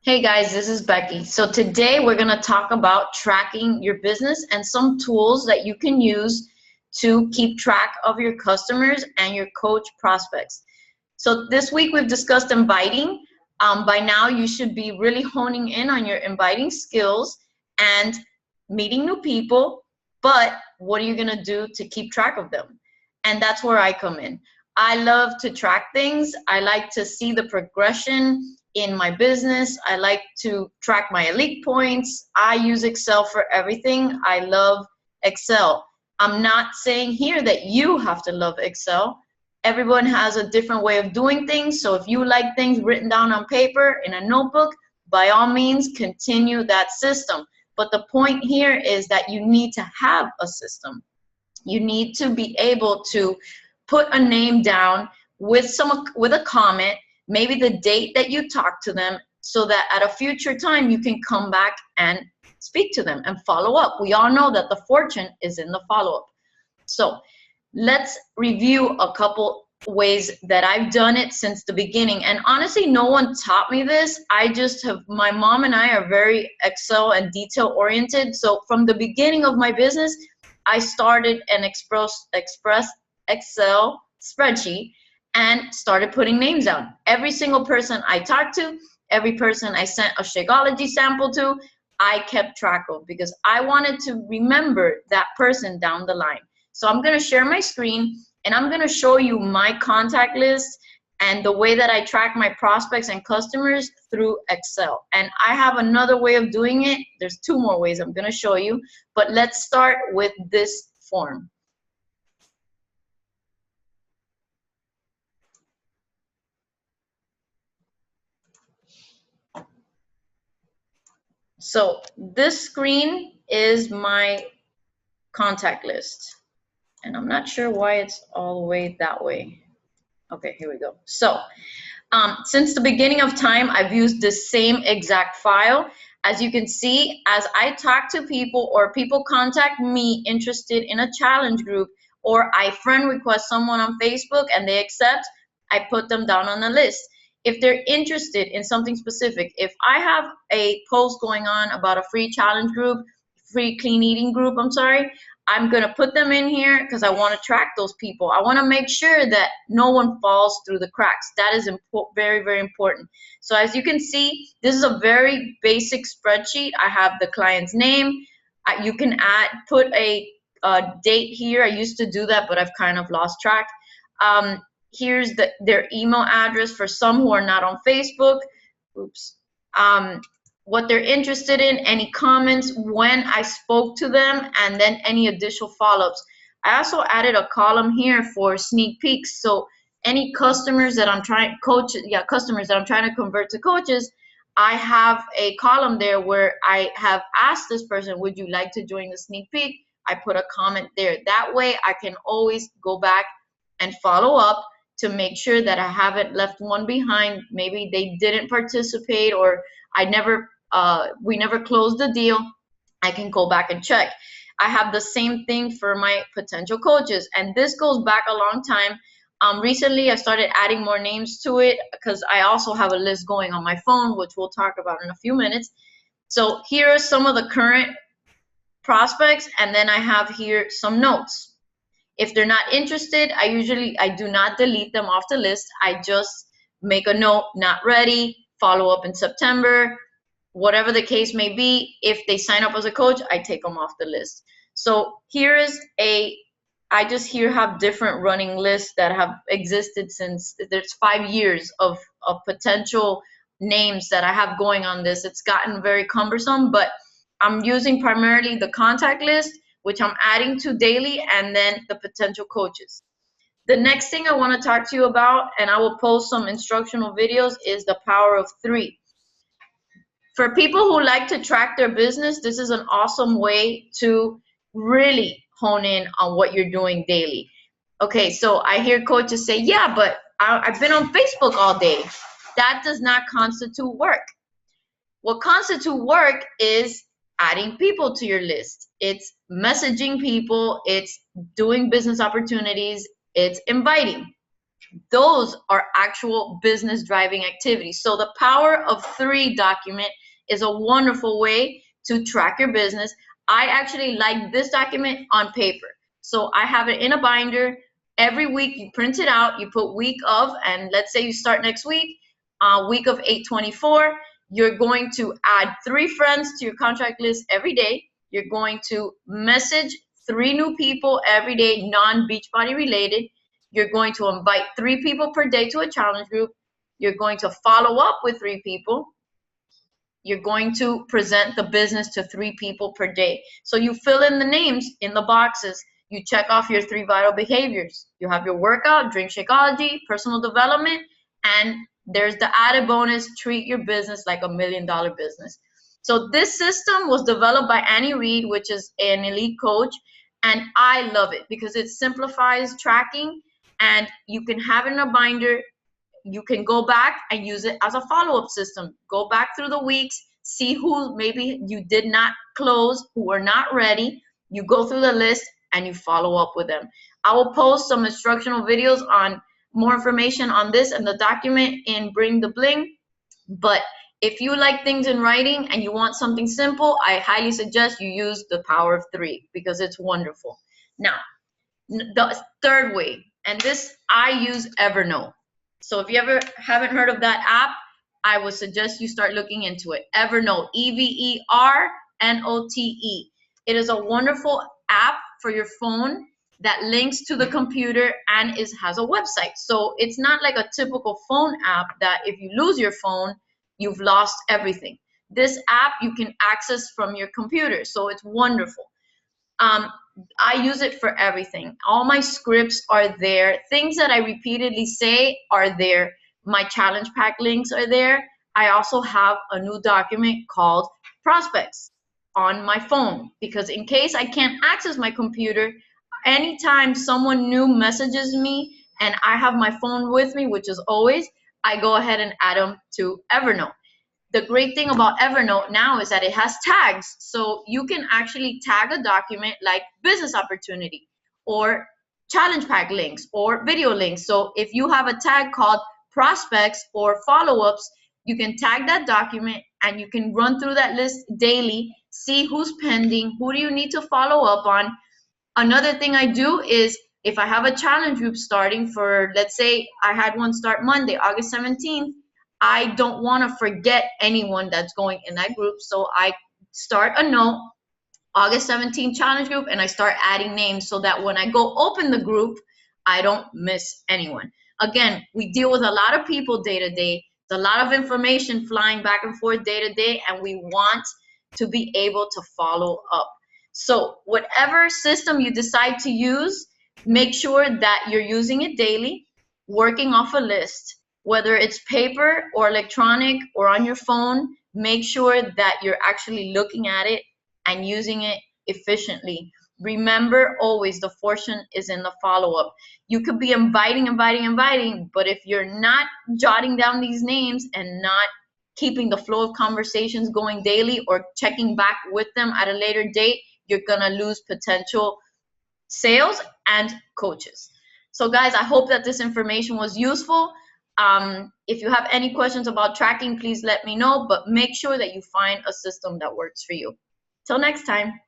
Hey guys, this is Becky. So today we're going to talk about tracking your business and some tools that you can use to keep track of your customers and your coach prospects. So this week we've discussed inviting. By now you should be really honing in on your inviting skills and meeting new people, but what are you going to do to keep track of them? And that's where I come in. I love to track things. I like to see the progression in my business. I like to track my elite points. I use Excel for everything. I love Excel. I'm not saying here that you have to love Excel. Everyone has a different way of doing things. So if you like things written down on paper in a notebook, by all means, continue that system. But the point here is that you need to have a system. You need to be able to put a name down with a comment, maybe the date that you talk to them, so that at a future time you can come back and speak to them and follow up. We all know that the fortune is in the follow-up. So let's review a couple ways that I've done it since the beginning. And honestly, no one taught me this. My mom and I are very Excel and detail oriented. So from the beginning of my business, I started an Express Excel spreadsheet and started putting names down. Every single person I talked to, every person I sent a Shakeology sample to, I kept track of because I wanted to remember that person down the line. So I'm going to share my screen and I'm going to show you my contact list and the way that I track my prospects and customers through Excel. And I have another way of doing it. There's two more ways I'm going to show you, but let's start with this form. So this screen is my contact list. And I'm not sure why it's all the way that way. Okay, here we go. So since the beginning of time, I've used the same exact file. As you can see, as I talk to people or people contact me interested in a challenge group, or I friend request someone on Facebook and they accept, I put them down on the list. If they're interested in something specific, if I have a post going on about a free challenge group, free clean eating group, I'm going to put them in here because I want to track those people. I want to make sure that no one falls through the cracks. That is very, very important. So as you can see, this is a very basic spreadsheet. I have the client's name. You can put a date here. I used to do that, but I've kind of lost track. Here's their email address for some who are not on Facebook. Oops. What they're interested in, any comments, when I spoke to them, and then any additional follow-ups. I also added a column here for sneak peeks. So any customers that I'm trying to convert to coaches, I have a column there where I have asked this person, would you like to join the sneak peek? I put a comment there. That way I can always go back and follow up to make sure that I haven't left one behind. Maybe they didn't participate, or we never closed the deal. I can go back and check. I have the same thing for my potential coaches, and this goes back a long time. Recently, I started adding more names to it because I also have a list going on my phone, which we'll talk about in a few minutes. So here are some of the current prospects, and then I have here some notes. If they're not interested, I do not delete them off the list. I just make a note, not ready, follow up in September, whatever the case may be. If they sign up as a coach, I take them off the list. So I just here have different running lists that have existed since there's 5 years of potential names that I have going on this. It's gotten very cumbersome, but I'm using primarily the contact list, which I'm adding to daily, and then the potential coaches. The next thing I want to talk to you about, and I will post some instructional videos, is the power of 3. For people who like to track their business, this is an awesome way to really hone in on what you're doing daily. Okay, so I hear coaches say, yeah, but I've been on Facebook all day. That does not constitute work. What constitutes work is adding people to your list. It's messaging people. It's doing business opportunities. It's inviting. Those are actual business driving activities. So the power of 3 document is a wonderful way to track your business. I actually like this document on paper. So I have it in a binder. Every week you print it out, you put week of, and let's say you start next week, week of 8/24, you're going to add 3 friends to your contract list every day. You're going to message 3 new people every day, non-Beachbody related. You're going to invite 3 people per day to a challenge group. You're going to follow up with 3 people. You're going to present the business to 3 people per day. So you fill in the names in the boxes. You check off your 3 vital behaviors. You have your workout, drink Shakeology, personal development, and there's the added bonus, treat your business like $1 million business. So this system was developed by Annie Reed, which is an elite coach, and I love it because it simplifies tracking, and you can have it in a binder. You can go back and use it as a follow-up system. Go back through the weeks, see who maybe you did not close, who are not ready. You go through the list and you follow up with them. I will post some instructional videos on more information on this and the document in Bring the Bling. But if you like things in writing and you want something simple, I highly suggest you use the power of 3 because it's wonderful. Now, the third way, and this, I use Evernote. So if you ever haven't heard of that app, I would suggest you start looking into it. Evernote, Evernote. It is a wonderful app for your phone that links to the computer and has a website. So it's not like a typical phone app that if you lose your phone, you've lost everything. This app you can access from your computer, so it's wonderful. I use it for everything. All my scripts are there. Things that I repeatedly say are there. My challenge pack links are there. I also have a new document called prospects on my phone because in case I can't access my computer, anytime someone new messages me and I have my phone with me, which is always, I go ahead and add them to Evernote. The great thing about Evernote now is that it has tags. So you can actually tag a document like business opportunity or challenge pack links or video links. So if you have a tag called prospects or follow-ups, you can tag that document and you can run through that list daily, see who's pending, who do you need to follow up on. Another thing I do is if I have a challenge group starting for, let's say I had one start Monday, August 17th, I don't want to forget anyone that's going in that group. So I start a note, August 17th challenge group, and I start adding names so that when I go open the group, I don't miss anyone. Again, we deal with a lot of people day to day. There's a lot of information flying back and forth day to day, and we want to be able to follow up. So whatever system you decide to use, make sure that you're using it daily, working off a list. Whether it's paper or electronic or on your phone, make sure that you're actually looking at it and using it efficiently. Remember always the fortune is in the follow-up. You could be inviting, but if you're not jotting down these names and not keeping the flow of conversations going daily or checking back with them at a later date, you're gonna lose potential sales and coaches. So guys, I hope that this information was useful. If you have any questions about tracking, please let me know, but make sure that you find a system that works for you. Till next time.